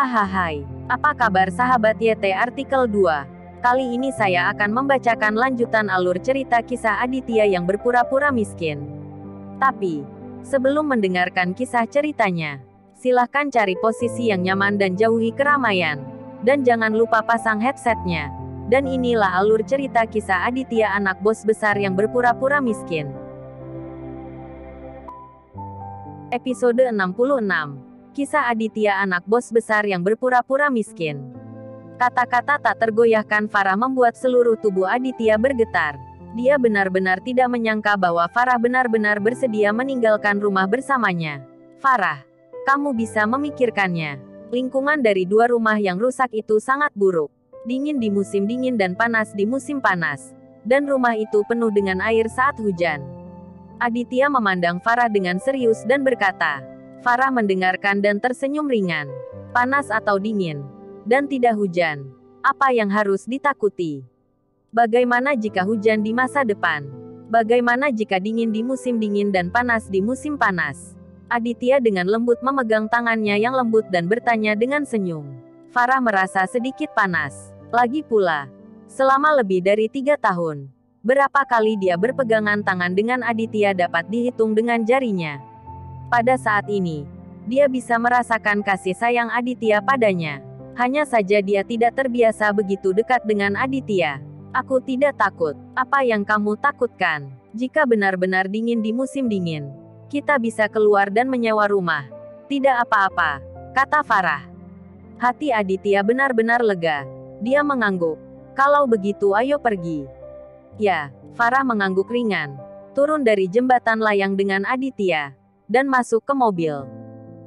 Hahaha, apa kabar sahabat YT artikel 2? Kali ini saya akan membacakan lanjutan alur cerita kisah Aditya yang berpura-pura miskin. Tapi, sebelum mendengarkan kisah ceritanya, silahkan cari posisi yang nyaman dan jauhi keramaian. Dan jangan lupa pasang headsetnya. Dan inilah alur cerita kisah Aditya anak bos besar yang berpura-pura miskin. Episode 66. Kisah Aditya anak bos besar yang berpura-pura miskin. Kata-kata tak tergoyahkan Farah membuat seluruh tubuh Aditya bergetar. Dia benar-benar tidak menyangka bahwa Farah benar-benar bersedia meninggalkan rumah bersamanya. Farah, kamu bisa memikirkannya. Lingkungan dari dua rumah yang rusak itu sangat buruk. Dingin di musim dingin dan panas di musim panas. Dan rumah itu penuh dengan air saat hujan. Aditya memandang Farah dengan serius dan berkata, Farah mendengarkan dan tersenyum ringan. Panas atau dingin, dan tidak hujan. Apa yang harus ditakuti? Bagaimana jika hujan di masa depan? Bagaimana jika dingin di musim dingin dan panas di musim panas? Aditya dengan lembut memegang tangannya yang lembut dan bertanya dengan senyum. Farah merasa sedikit panas. Lagi pula, selama lebih dari 3 tahun, berapa kali dia berpegangan tangan dengan Aditya dapat dihitung dengan jarinya. Pada saat ini, dia bisa merasakan kasih sayang Aditya padanya. Hanya saja dia tidak terbiasa begitu dekat dengan Aditya. Aku tidak takut. Apa yang kamu takutkan? Jika benar-benar dingin di musim dingin, kita bisa keluar dan menyewa rumah. Tidak apa-apa, kata Farah. Hati Aditya benar-benar lega. Dia mengangguk. Kalau begitu ayo pergi. Ya, Farah mengangguk ringan. Turun dari jembatan layang dengan Aditya. Dan masuk ke mobil.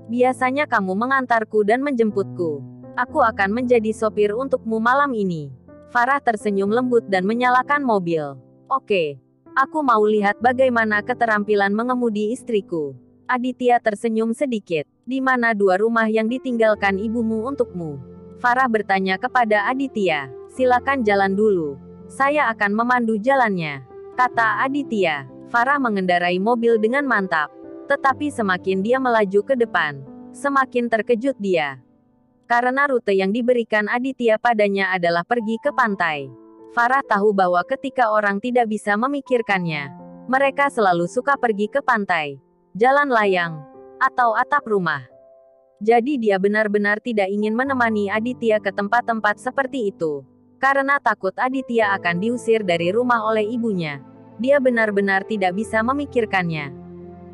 Biasanya kamu mengantarku dan menjemputku. Aku akan menjadi sopir untukmu malam ini. Farah tersenyum lembut dan menyalakan mobil. Oke. Aku mau lihat bagaimana keterampilan mengemudi istriku. Aditya tersenyum sedikit. Di mana dua rumah yang ditinggalkan ibumu untukmu? Farah bertanya kepada Aditya. Silakan jalan dulu. Saya akan memandu jalannya, kata Aditya. Farah mengendarai mobil dengan mantap. Tetapi semakin dia melaju ke depan, semakin terkejut dia. Karena rute yang diberikan Aditya padanya adalah pergi ke pantai. Farah tahu bahwa ketika orang tidak bisa memikirkannya, mereka selalu suka pergi ke pantai, jalan layang, atau atap rumah. Jadi dia benar-benar tidak ingin menemani Aditya ke tempat-tempat seperti itu. Karena takut Aditya akan diusir dari rumah oleh ibunya. Dia benar-benar tidak bisa memikirkannya.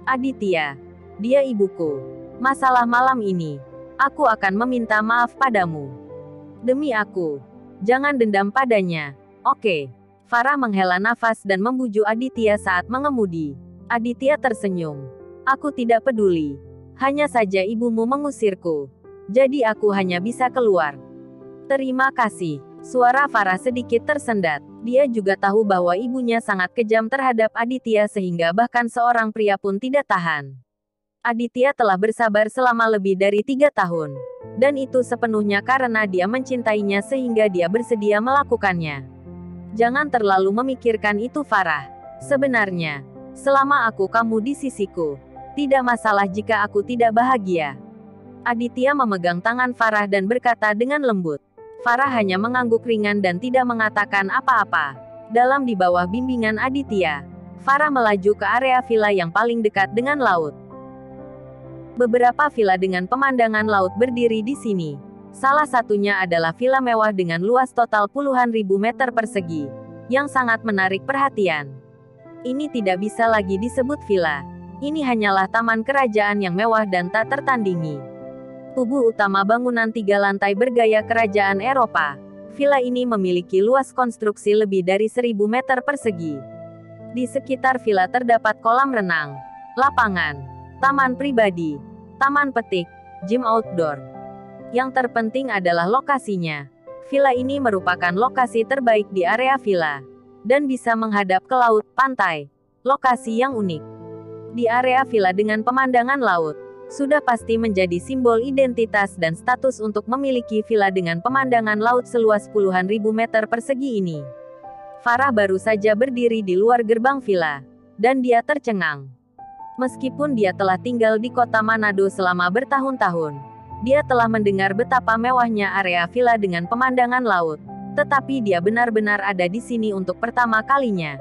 Aditya, dia ibuku. Masalah malam ini, aku akan meminta maaf padamu. Demi aku, jangan dendam padanya. Oke. Farah menghela nafas dan membujuk Aditya saat mengemudi. Aditya tersenyum. Aku tidak peduli. Hanya saja ibumu mengusirku. Jadi aku hanya bisa keluar. Terima kasih. Suara Farah sedikit tersendat. Dia juga tahu bahwa ibunya sangat kejam terhadap Aditya sehingga bahkan seorang pria pun tidak tahan. Aditya telah bersabar selama lebih dari 3 tahun. Dan itu sepenuhnya karena dia mencintainya sehingga dia bersedia melakukannya. Jangan terlalu memikirkan itu Farah. Sebenarnya, selama kamu di sisiku, tidak masalah jika aku tidak bahagia. Aditya memegang tangan Farah dan berkata dengan lembut. Farah hanya mengangguk ringan dan tidak mengatakan apa-apa. Dalam di bawah bimbingan Aditya, Farah melaju ke area villa yang paling dekat dengan laut. Beberapa villa dengan pemandangan laut berdiri di sini. Salah satunya adalah villa mewah dengan luas total puluhan ribu meter persegi, yang sangat menarik perhatian. Ini tidak bisa lagi disebut villa. Ini hanyalah taman kerajaan yang mewah dan tak tertandingi. Tubuh utama bangunan 3 lantai bergaya kerajaan Eropa. Villa ini memiliki luas konstruksi lebih dari 1000 meter persegi. Di sekitar villa terdapat kolam renang, lapangan, taman pribadi, taman petik, gym outdoor. Yang terpenting adalah lokasinya. Villa ini merupakan lokasi terbaik di area villa. Dan bisa menghadap ke laut, pantai. Lokasi yang unik. Di area villa dengan pemandangan laut, sudah pasti menjadi simbol identitas dan status untuk memiliki villa dengan pemandangan laut seluas puluhan ribu meter persegi ini. Farah baru saja berdiri di luar gerbang villa, dan dia tercengang. Meskipun dia telah tinggal di kota Manado selama bertahun-tahun, Dia telah mendengar betapa mewahnya area villa dengan pemandangan laut. Tetapi dia benar-benar ada di sini untuk pertama kalinya.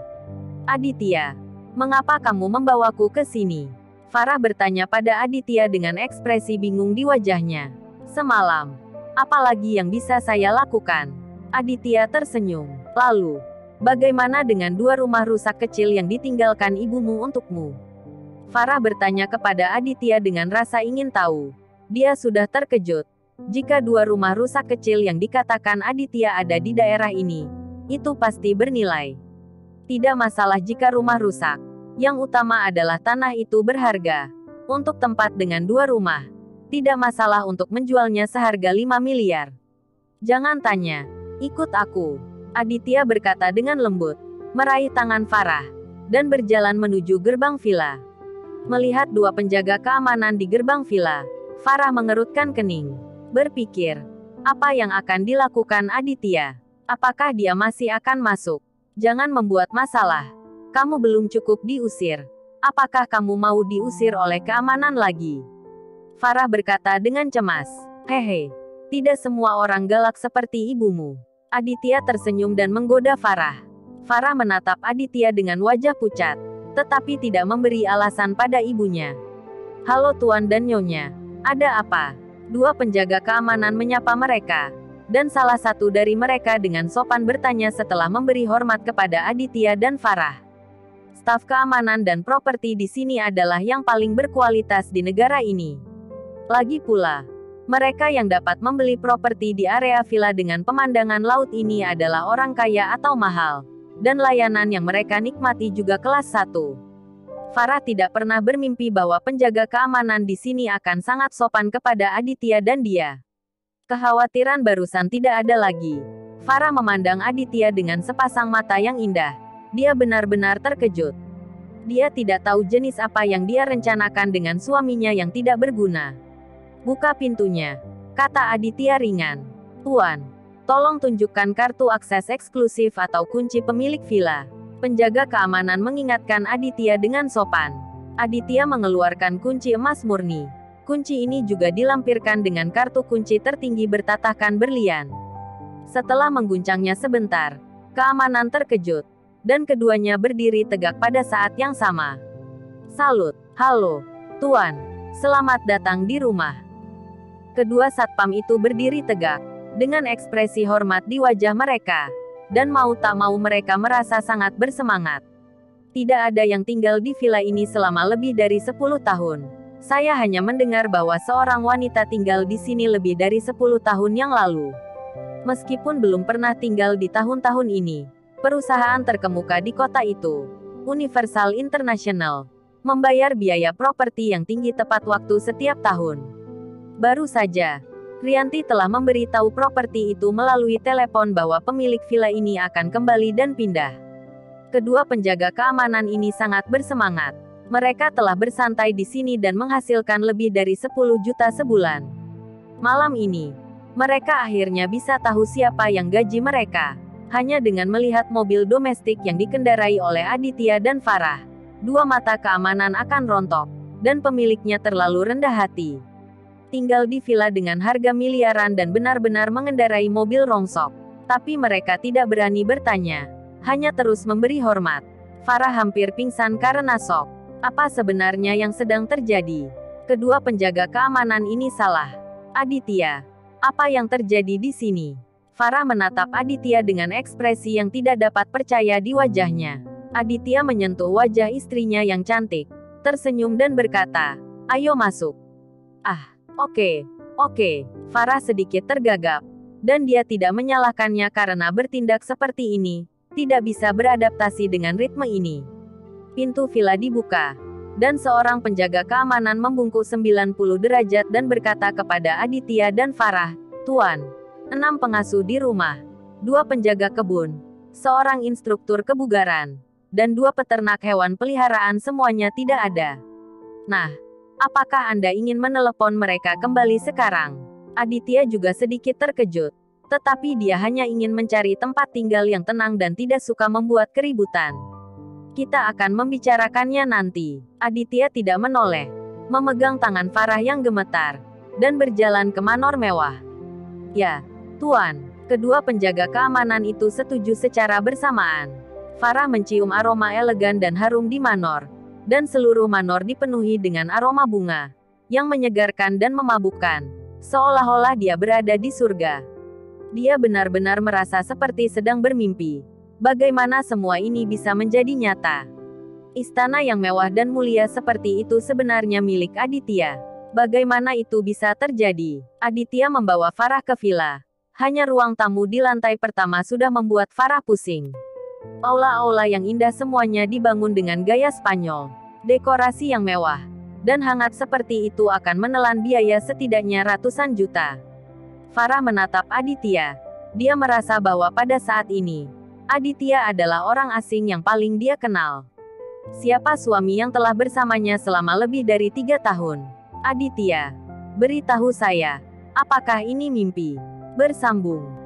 Aditya, mengapa kamu membawaku ke sini? Farah bertanya pada Aditya dengan ekspresi bingung di wajahnya. Semalam. Apalagi yang bisa saya lakukan? Aditya tersenyum. Lalu, bagaimana dengan 2 rumah rusak kecil yang ditinggalkan ibumu untukmu? Farah bertanya kepada Aditya dengan rasa ingin tahu. Dia sudah terkejut. Jika 2 rumah rusak kecil yang dikatakan Aditya ada di daerah ini, itu pasti bernilai. Tidak masalah jika rumah rusak. Yang utama adalah tanah itu berharga. Untuk tempat dengan 2 rumah, tidak masalah untuk menjualnya seharga 5 miliar. Jangan tanya. Ikut aku. Aditya berkata dengan lembut, meraih tangan Farah, dan berjalan menuju gerbang villa. Melihat 2 penjaga keamanan di gerbang villa, Farah mengerutkan kening. Berpikir, apa yang akan dilakukan Aditya? Apakah dia masih akan masuk? Jangan membuat masalah. Kamu belum cukup diusir. Apakah kamu mau diusir oleh keamanan lagi? Farah berkata dengan cemas. Hehe, tidak semua orang galak seperti ibumu. Aditya tersenyum dan menggoda Farah. Farah menatap Aditya dengan wajah pucat, tetapi tidak memberi alasan pada ibunya. Halo Tuan dan Nyonya. Ada apa? 2 penjaga keamanan menyapa mereka, dan salah satu dari mereka dengan sopan bertanya setelah memberi hormat kepada Aditya dan Farah. Staf keamanan dan properti di sini adalah yang paling berkualitas di negara ini. Lagi pula, mereka yang dapat membeli properti di area villa dengan pemandangan laut ini adalah orang kaya atau mahal, dan layanan yang mereka nikmati juga kelas 1. Farah tidak pernah bermimpi bahwa penjaga keamanan di sini akan sangat sopan kepada Aditya dan dia. Kekhawatiran barusan tidak ada lagi. Farah memandang Aditya dengan sepasang mata yang indah. Dia benar-benar terkejut. Dia tidak tahu jenis apa yang dia rencanakan dengan suaminya yang tidak berguna. Buka pintunya, kata Aditya ringan. Tuan, tolong tunjukkan kartu akses eksklusif atau kunci pemilik villa. Penjaga keamanan mengingatkan Aditya dengan sopan. Aditya mengeluarkan kunci emas murni. Kunci ini juga dilampirkan dengan kartu kunci tertinggi bertatahkan berlian. Setelah mengguncangnya sebentar, keamanan terkejut, dan keduanya berdiri tegak pada saat yang sama. Salut. Halo, Tuan. Selamat datang di rumah. Kedua satpam itu berdiri tegak, dengan ekspresi hormat di wajah mereka. Dan mau tak mau mereka merasa sangat bersemangat. Tidak ada yang tinggal di villa ini selama lebih dari 10 tahun. Saya hanya mendengar bahwa seorang wanita tinggal di sini lebih dari 10 tahun yang lalu. Meskipun belum pernah tinggal di tahun-tahun ini, perusahaan terkemuka di kota itu, Universal International, membayar biaya properti yang tinggi tepat waktu setiap tahun. Baru saja, Rianti telah memberitahu properti itu melalui telepon bahwa pemilik villa ini akan kembali dan pindah. Kedua penjaga keamanan ini sangat bersemangat. Mereka telah bersantai di sini dan menghasilkan lebih dari 10 juta sebulan. Malam ini, mereka akhirnya bisa tahu siapa yang gaji mereka. Hanya dengan melihat mobil domestik yang dikendarai oleh Aditya dan Farah, 2 mata keamanan akan rontok, dan pemiliknya terlalu rendah hati. Tinggal di villa dengan harga miliaran dan benar-benar mengendarai mobil rongsok. Tapi mereka tidak berani bertanya. Hanya terus memberi hormat. Farah hampir pingsan karena shock. Apa sebenarnya yang sedang terjadi? Kedua penjaga keamanan ini salah. Aditya, apa yang terjadi di sini? Farah menatap Aditya dengan ekspresi yang tidak dapat percaya di wajahnya. Aditya menyentuh wajah istrinya yang cantik, tersenyum dan berkata, "Ayo masuk." Oke. Farah sedikit tergagap. Dan dia tidak menyalahkannya karena bertindak seperti ini, tidak bisa beradaptasi dengan ritme ini. Pintu villa dibuka, dan seorang penjaga keamanan membungkuk 90 derajat dan berkata kepada Aditya dan Farah, "Tuan, 6 pengasuh di rumah, 2 penjaga kebun, seorang instruktur kebugaran, dan 2 peternak hewan peliharaan semuanya tidak ada. Nah, apakah Anda ingin menelepon mereka kembali sekarang?" Aditya juga sedikit terkejut. Tetapi dia hanya ingin mencari tempat tinggal yang tenang dan tidak suka membuat keributan. "Kita akan membicarakannya nanti." Aditya tidak menoleh. Memegang tangan Farah yang gemetar. dan berjalan ke manor mewah. Ya, Tuan. Kedua penjaga keamanan itu setuju secara bersamaan. Farah mencium aroma elegan dan harum di manor, dan seluruh manor dipenuhi dengan aroma bunga yang menyegarkan dan memabukkan, seolah-olah dia berada di surga. Dia benar-benar merasa seperti sedang bermimpi. Bagaimana semua ini bisa menjadi nyata? Istana yang mewah dan mulia seperti itu sebenarnya milik Aditya. Bagaimana itu bisa terjadi? Aditya membawa Farah ke villa. Hanya ruang tamu di lantai pertama sudah membuat Farah pusing. Aula-aula yang indah semuanya dibangun dengan gaya Spanyol. Dekorasi yang mewah dan hangat seperti itu akan menelan biaya setidaknya ratusan juta. Farah menatap Aditya. Dia merasa bahwa pada saat ini, Aditya adalah orang asing yang paling dia kenal. Siapa suami yang telah bersamanya selama lebih dari 3 tahun? Aditya, beritahu saya, apakah ini mimpi? Bersambung.